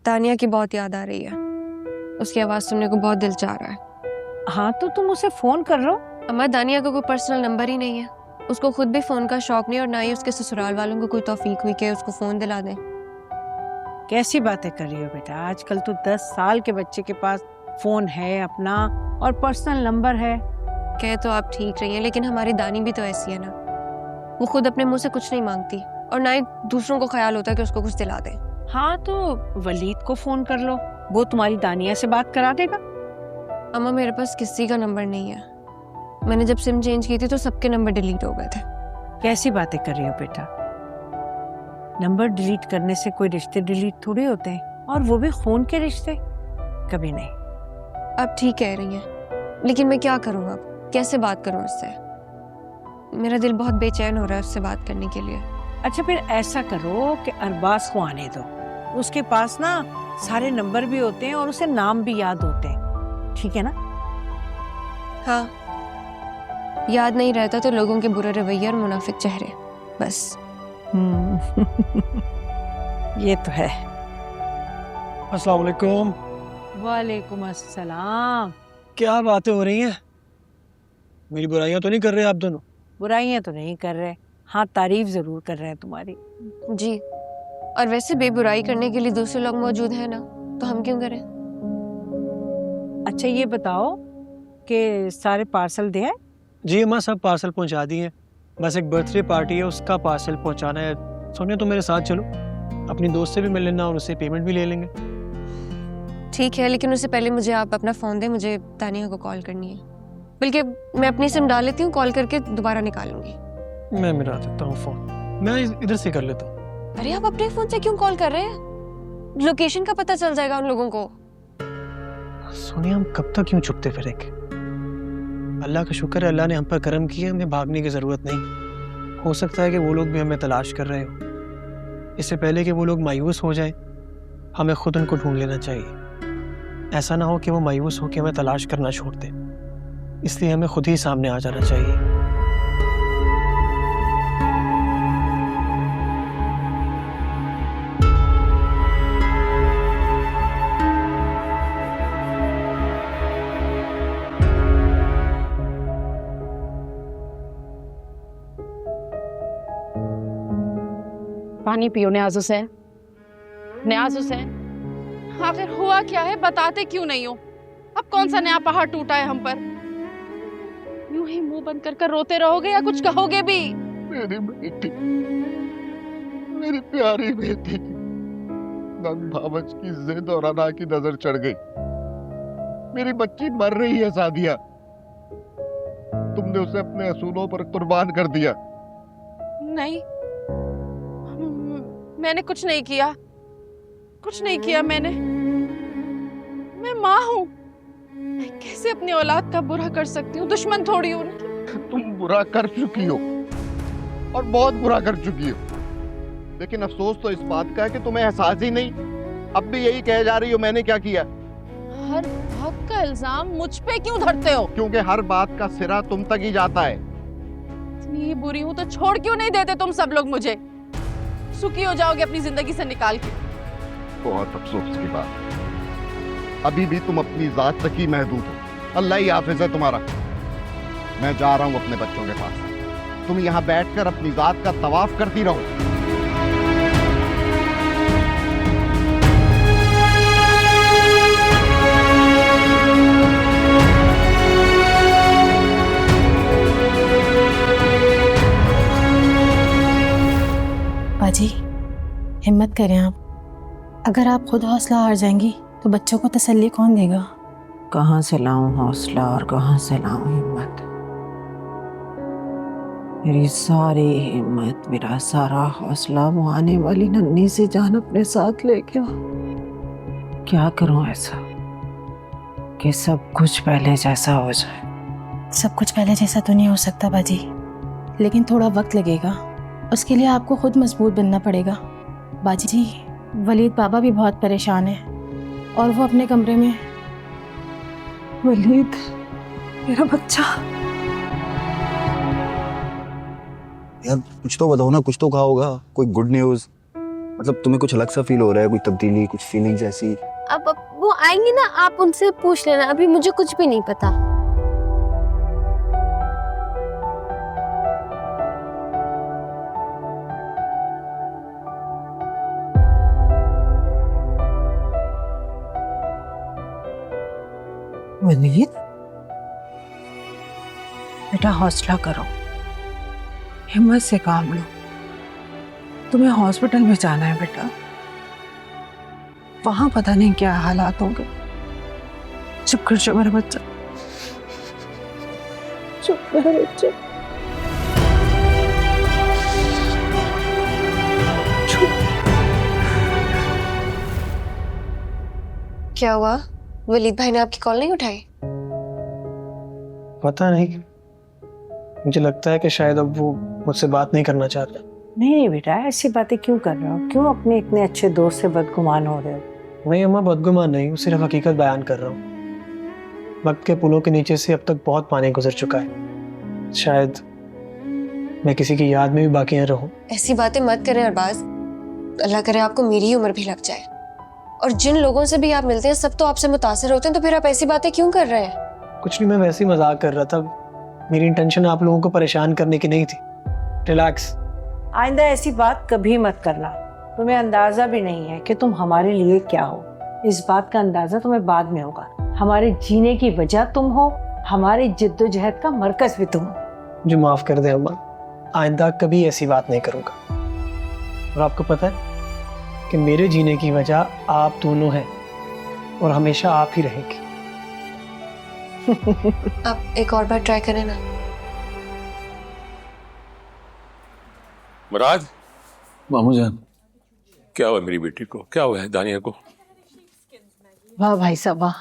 तानिया की बहुत याद आ रही है। उसकी आवाज़ सुनने को बहुत दिल चाह रहा है। हाँ तो तुम उसे फोन कर लो। अम्मा, दानिया का कोई पर्सनल नंबर ही नहीं है। उसको खुद भी फ़ोन का शौक नहीं और ना ही उसके ससुराल वालों को कोई तौफीक हुई कि उसको फ़ोन दिला दें। कैसी बातें कर रही हो बेटा, आजकल तो 10 साल के बच्चे के पास फोन है अपना और पर्सनल नंबर है। कह तो आप ठीक रही हैं, लेकिन हमारी दानी भी तो ऐसी है ना। वो खुद अपने मुंह से कुछ नहीं मांगती और ना ही दूसरों को ख्याल होता है कि उसको कुछ दिला दे। हाँ तो वलीद को फोन कर लो, वो तुम्हारी दानिया से बात करा देगा। अम्मा, मेरे पास किसी का नंबर नहीं है। मैंने जब सिम चेंज की थी तो सबके नंबर डिलीट हो गए थे। कैसी बातें कर रही हो बेटा, नंबर डिलीट करने से कोई रिश्ते डिलीट थोड़ी होते हैं, और वो भी खून के रिश्ते, कभी नहीं। आप ठीक कह रही हैं, लेकिन मैं क्या करूँ अब? कैसे बात करूँ उससे? मेरा दिल बहुत बेचैन हो रहा है उससे बात करने के लिए। अच्छा फिर ऐसा करो कि अरबाज को आने दो, उसके पास ना सारे नंबर भी होते हैं और उसे नाम भी याद होते हैं, ठीक है ना? हाँ, याद नहीं रहता तो लोगों के बुरे रवैये और मुनाफिक चेहरे, बस। ये तो है। अस्सलाम वालेकुम। वालेकुम अस्सलाम। क्या बातें हो रही हैं? मेरी बुराइयां तो नहीं कर रहे आप दोनों? बुराइयां तो नहीं कर रहे, हाँ तारीफ जरूर कर रहे हैं तुम्हारी। जी, और वैसे बेबुराई करने के लिए दूसरे लोग मौजूद हैं ना, तो हम क्यों करें? अच्छा ये बताओ कि सारे पार्सल दे आए? जी अम्मा, सब पार्सल पहुंचा दिए। बस एक बर्थडे पार्टी है, उसका पार्सल पहुंचाना है। सोनिया तुम मेरे साथ चलो, अपनी दोस्त से भी मिल लेना और उससे पेमेंट भी ले लेंगे। ठीक है, लेकिन उससे पहले मुझे आप अपना फ़ोन दें, मुझे तानिया को कॉल करनी है। बल्कि मैं अपनी सिम डाल लेती हूँ, कॉल करके दोबारा निकाल लूँगी। मैं मिला देता हूँ फ़ोन, मैं इधर से कर लेता हूँ। अरे आप अपने फ़ोन से क्यों कॉल कर रहे हैं? लोकेशन का पता चल जाएगा उन लोगों को। सोनिया, हम कब तक यूं छुपते फिरेंगे? अल्लाह का शुक्र है, अल्लाह ने हम पर करम किया, हमें भागने की ज़रूरत नहीं। हो सकता है कि वो लोग भी हमें तलाश कर रहे हो। इससे पहले कि वो लोग मायूस हो जाएं, हमें खुद उनको ढूंढ लेना चाहिए। ऐसा ना हो कि वो मायूस हो के हमें तलाश करना छोड़ दें, इसलिए हमें खुद ही सामने आ जाना चाहिए। पानी पियो न्याज हुसैन। न्याज हुसैन, आखिर हुआ क्या है, बताते क्यों नहीं हो? अब कौन सा नया पहाड़ टूटा है हम पर? यूं ही मुंह बंद कर रोते रहोगे या कुछ कहोगे भी? मेरी बेटी, मेरी प्यारी बेटी, नंद भावच की जिद और अना की नजर चढ़ गई। मेरी बच्ची मर रही है सादिया, तुमने उसे अपने असूलों पर कुर्बान कर दिया। नहीं, मैंने कुछ नहीं किया, कुछ नहीं किया मैंने। मैं माँ हूँ, मैं कैसे अपनी औलाद का बुरा कर सकती हूँ? दुश्मन थोड़ी हूँ उनकी। तुम बुरा कर चुकी हो और बहुत बुरा कर चुकी हो, लेकिन अफसोस तो इस बात का है कि तुम्हें एहसास ही नहीं। अब भी यही कह जा रही हो मैंने क्या किया। हर बात का इल्जाम मुझ पे क्यों धरते हो? क्योंकि हर बात का सिरा तुम तक ही जाता है। इतनी बुरी हूँ तो छोड़ क्यों नहीं देते तुम सब लोग मुझे? सुखी हो जाओगे अपनी जिंदगी से निकाल के। बहुत अफसोस की बात है, अभी भी तुम अपनी जात तक ही महदूद हो। अल्लाह ही हाफिज है तुम्हारा। मैं जा रहा हूं अपने बच्चों के पास, तुम यहां बैठकर अपनी जात का तवाफ करती रहो। बाजी, हिम्मत करें आप। अगर आप खुद हौसला हार जाएंगी तो बच्चों को तसल्ली कौन देगा? कहाँ से लाऊं हौसला और कहाँ से लाऊं हिम्मत? मेरी सारी हिम्मत, मेरा सारा हौसला वो आने वाली नन्ही सी जान अपने साथ ले गया। क्या करूं ऐसा कि सब कुछ पहले जैसा हो जाए? सब कुछ पहले जैसा तो नहीं हो सकता बाजी, लेकिन थोड़ा वक्त लगेगा। उसके लिए आपको खुद मजबूत बनना पड़ेगा। बाजी जी, वलीद बाबा भी बहुत परेशान है और वो अपने कमरे में। वलीद, मेरा बच्चा। यार कुछ तो बताओ ना, कुछ तो कहा होगा, कोई गुड न्यूज। मतलब तुम्हें कुछ अलग सा फील हो रहा है, कोई तब्दीली, कुछ फीलिंग्स ऐसी? अब वो आएंगे ना, आप उनसे पूछ लेना, अभी मुझे कुछ भी नहीं पता। वलीद, बेटा हौसला करो, हिम्मत से काम लो। तुम्हें हॉस्पिटल में जाना है बेटा, वहां पता नहीं क्या हालात होंगे। चुप कर जाओ मेरा बच्चा, चुप कर बच्चा, चुप। क्या हुआ? वलीद भाई ने आपकी कॉल नहीं उठाई? पता नहीं, मुझे लगता है कि शायद अब वो मुझसे बात नहीं करना चाहता। नहीं बेटा, ऐसी बातें क्यों कर रहे हो? क्यों अपने इतने अच्छे दोस्त से बदगुमान हो रहे हो? नहीं अम्मा, बदगुमान नहीं हूँ, सिर्फ हकीकत बयान कर रहा हूँ। वक्त के पुलों के नीचे से अब तक बहुत पानी गुजर चुका है। शायद मैं किसी की याद में भी बाकी न रहूं। ऐसी बातें मत करें अरबाज, अल्लाह करे आपको मेरी ही उम्र भी लग जाए। और जिन लोगों से भी आप मिलते हैं सब तो आपसे मुतासिर होते हैं, तो फिर आप ऐसी बातें क्यों कर रहे हैं? कुछ नहीं, मैं वैसे ही मजाक कर रहा था। मेरी इंटेंशन आप लोगों को परेशान करने की नहीं थी। रिलैक्स। आइंदा ऐसी बात कभी मत करना। तुम्हें अंदाजा भी नहीं है कि तुम हमारे लिए क्या हो। इस बात का अंदाजा तुम्हें बाद में होगा। हमारे जीने की वजह तुम हो, हमारी जिद्दोजहद का मरकज भी तुम हो। मुझे माफ कर दे अम्मा, आइंदा कभी ऐसी बात नहीं करूंगा। और आपको पता है कि मेरे जीने की वजह आप दोनों हैं और हमेशा आप ही रहेंगी। आप एक और बार ट्राई करें ना। मुराद, मामू जान, क्या हुआ मेरी बेटी को? क्या हुआ है दानिया को? वाह भाई साहब वाह,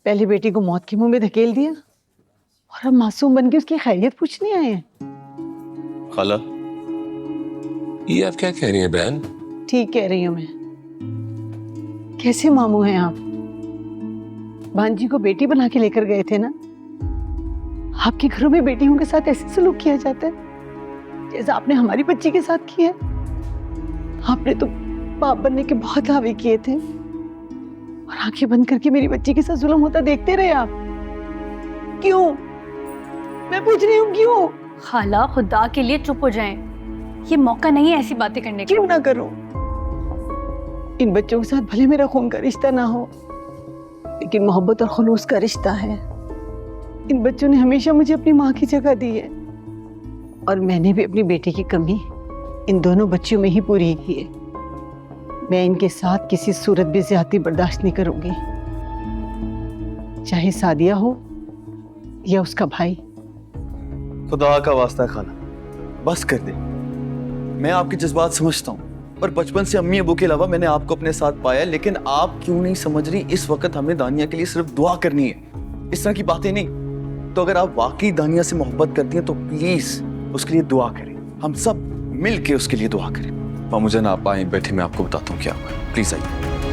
पहली बेटी को मौत के मुंह में धकेल दिया और अब मासूम बन के उसकी खैरियत पूछने आए हैं। खाला, ये आप क्या कह रही हैं बहन? ठीक कह रही हूँ मैं। कैसे मामू हैं आप? भांजी को बेटी बना के लेकर गए थे ना। आपके घरों में बेटियों के साथ ऐसे सलूक किया जाता है जैसा आपने हमारी बच्ची के साथ किया। आपने तो बाप बनने के बहुत दावे किए थे और आंखें बंद करके मेरी बच्ची के साथ जुल्म होता देखते रहे आप। क्यों? मैं पूछ रही हूँ क्यों? खाला, खुदा के लिए चुप हो जाएं। ये मौका नहीं है ऐसी बातें करने का। क्यों ना करूं? इन बच्चों के साथ भले मेरा खून का रिश्ता ना हो, लेकिन मोहब्बत और खुलूस का रिश्ता है। इन बच्चों ने हमेशा मुझे अपनी माँ की जगह दी है और मैंने भी अपनी बेटी की कमी इन दोनों बच्चियों में ही पूरी की है। मैं इनके साथ किसी सूरत भी ज्यादती बर्दाश्त नहीं करूंगी, चाहे सादिया हो या उसका भाई। खुदा का वास्ता है खाला, बस कर दे। मैं आपके जज्बात समझता हूँ, पर बचपन से अम्मी अबू के अलावा मैंने आपको अपने साथ पाया, लेकिन आप क्यों नहीं समझ रही? इस वक्त हमें दानिया के लिए सिर्फ दुआ करनी है, इस तरह की बातें नहीं। तो अगर आप वाकई दानिया से मोहब्बत करती हैं तो प्लीज उसके लिए दुआ करें। हम सब मिल के उसके लिए दुआ करें। मामू जान आप आए, बैठे, मैं आपको बताता हूँ क्या हुआ। प्लीज आइए।